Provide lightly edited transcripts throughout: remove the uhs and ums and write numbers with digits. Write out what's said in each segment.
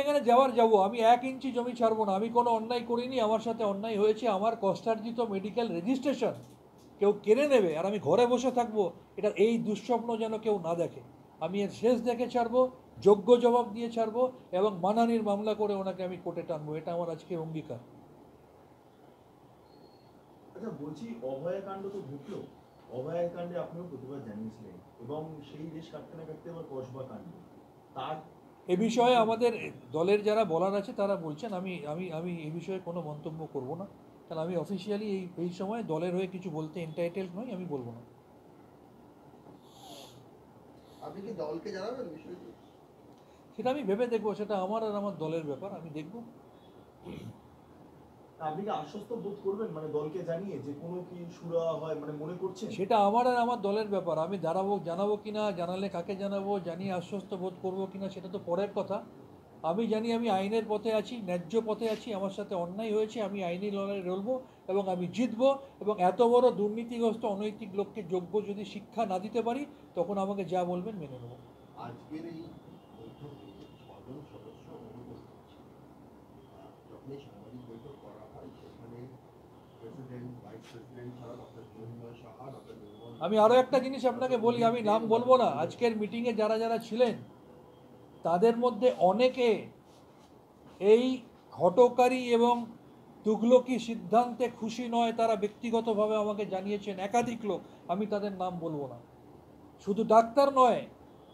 এখানে যাবো, আমি 1 ইঞ্চি জমি ছাড়বো না। আমি কোনো অন্যায় করিনি, আমার সাথে অন্যায় হয়েছে। আমার কষ্টার্জিত মেডিকেল রেজিস্ট্রেশন কেউ কেড়ে নেবে আর আমি ঘরে বসে থাকবো, এটা এই দুঃস্বপ্ন যেন কেউ না দেখে। আমি এর শেষ দেখে ছাড়বো, যোগ্য জবাব দিয়ে ছাড়বো এবং মানহানির মামলা করে ওনাকে আমি কোর্টে টানবো। এটা আমার আজকে অঙ্গীকার। আচ্ছা বলছি, অভয়াকাণ্ড তো ঘটলো, অভয়াকাণ্ডে আপনিও প্রতিবাদ জানিয়েছিলেন এবং সেই দেশ কাটতে না কাটতে আবার কসবা কাণ্ড, তার এ বিষয়ে আমাদের দলের যারা বলার আছে তারা বলছেন। আমি আমি আমি এই বিষয়ে কোনো মন্তব্য করব না, কারণ আমি অফিসিয়ালি এই সময় দলের হয়ে কিছু বলতে এন্টাইটেলড নই, আমি বলবো না। আপনি কি দলকে জানাবেন বিষয়টি? সেটা আমি ভেবে দেখবো, সেটা আমার আর আমার দলের ব্যাপার, আমি দেখব। আপনি কি আশ্বস্ত বোধ করবেন মানে দলকে জানিয়ে যে কোনো কি সুরা হয় মানে মনে করছেন? সেটা আমার আর আমার দলের ব্যাপার। আমি জানাবো কিনা, জানালে কাকে জানাবো, জানিয়ে আশ্বস্ত বোধ করবো কিনা সেটা তো পরের কথা। আমি জানি আমি আইনের পথে আছি, ন্যায্য পথে আছি, আমার সাথে অন্যায় হয়েছে, আমি আইনি লড়াই লড়বো এবং আমি জিতবো। এবং এত বড় দুর্নীতিগ্রস্ত অনৈতিক লোককে যোগ্য যদি শিক্ষা না দিতে পারি, তখন আমাকে যা বলবেন মেনে নেব। আজকের এই বৈঠকে 6 জন সদস্য অনুপস্থিত ছিল। যখন এই সাংবাদিক বৈঠক করা হয় সেখানে প্রেসিডেন্ট, ভাইস প্রেসিডেন্ট ছাড়া ডক্টর জ্যোতির্ময় সাহা, ডক্টর নির্মল, আমি আরও একটা জিনিস আপনাকে বলি, আমি নাম বলবো না। আজকের মিটিংয়ে যারা যারা ছিলেন তাদের মধ্যে অনেকে এই হঠকারী এবং তুগলকি সিদ্ধান্তে খুশি নয়, তারা ব্যক্তিগতভাবে আমাকে জানিয়েছেন, একাধিক লোক। আমি তাদের নাম বলবো না। শুধু ডাক্তার নয়,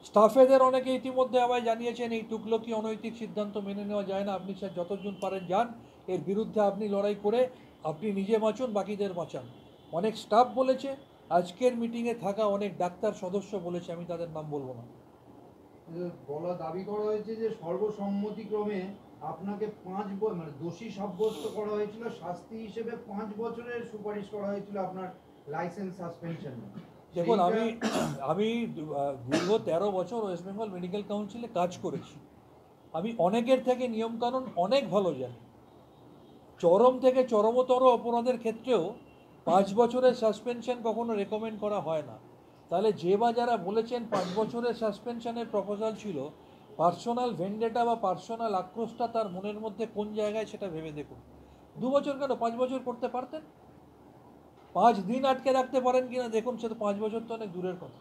স্টাফেদের অনেকে ইতিমধ্যে আমায় জানিয়েছেন এই তুগলকি অনৈতিক সিদ্ধান্ত মেনে নেওয়া যায় না, আপনি স্যার যতজন পারেন যান, এর বিরুদ্ধে আপনি লড়াই করে আপনি নিজে বাঁচুন, বাকিদের বাঁচান। অনেক স্টাফ বলেছে, আজকের মিটিংয়ে থাকা অনেক ডাক্তার সদস্য বলেছে, আমি তাদের নাম বলবো না। বলা দাবি করা হয়েছে যে সর্বসম্মতিক্রমে আপনাকে 5 বছর মানে দোষী সাব্যস্ত করা হয়েছিল, শাস্তি হিসেবে 5 বছরের সুপারিশ করা হয়েছিল আপনার লাইসেন্স সাসপেনশন। দেখুন, আমি দীর্ঘ 13 বছর ওয়েস্ট বেঙ্গল মেডিকেল কাউন্সিলে কাজ করেছি। আমি অনেকের থেকে নিয়মকানুন অনেক ভালো জানি। চরম থেকে চরমতর অপরাধের ক্ষেত্রেও 5 বছরের সাসপেনশন কখনো রেকমেন্ড করা হয় না। তাহলে যে বা যারা বলেছেন 5 বছরের সাসপেনশনের প্রপোজাল ছিল, পার্সোনাল ভেন্ডেটা বা পার্সোনাল আক্রোশটা তার মনের মধ্যে কোন জায়গায় সেটা ভেবে দেখুন। 2 বছর কেন, 5 বছর করতে পারতেন। 5 দিন আটকে রাখতে পারেন কিনা দেখুন, সে তো 5 বছর তো অনেক দূরের কথা।